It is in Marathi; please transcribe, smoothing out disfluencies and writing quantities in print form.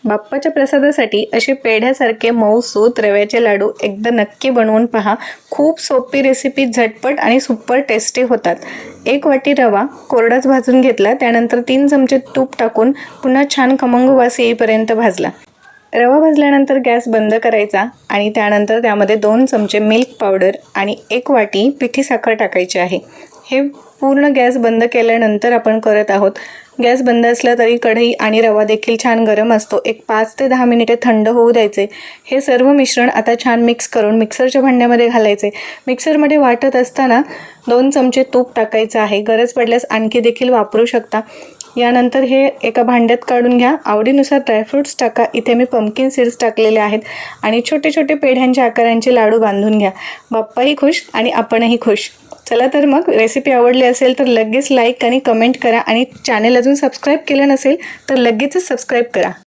बाप्पाच्या प्रसादासाठी असे पेढ्यासारखे मऊसूत रव्याचे लाडू एकदा नक्की बनवून पहा। खूप सोपी रेसिपी, झटपट आणि सुपर टेस्टी होतात। 1 वाटी रवा कोरडाच भाजून घेतला, त्यानंतर 3 चमचे तूप टाकून पुन्हा छान खमंग वास येईपर्यंत भाजला। रवा भाजल्यानंतर गॅस बंद करायचा आणि त्यानंतर त्यामध्ये 2 चमचे मिल्क पावडर आणि 1 वाटी पिठी साखर टाकायची आहे। हे पूर्ण गॅस बंद केल्यानंतर आपण करत आहोत। गॅस बंद असला तरी कढई आणि रवा देखील छान गरम असतो। एक 5 ते 10 मिनिटे थंड होऊ द्यायचे। हे सर्व मिश्रण आता छान मिक्स करून मिक्सरच्या भांड्यामध्ये घालायचे। मिक्सरमध्ये वाटत असताना 2 चमचे तूप टाकायचं आहे। गरज पडल्यास आणखी देखील वापरू शकता। यानंतर हे एका भांड्यात काढून घ्या। आवडीनुसार ड्रायफ्रुट्स टाका। इथे मी पंपकिन सीड्स टाकलेले आहेत आणि छोटे छोटे पेढ्यांच्या आकारांचे लाडू बांधून घ्या। बाप्पाही खुश आणि आपणही खुश। चला तर मग, रेसिपी आवडली असेल तर लगेच लाईक आणि कमेंट करा आणि चॅनल अजून सबस्क्राईब केलं नसेल तर लगेचच सबस्क्राईब करा।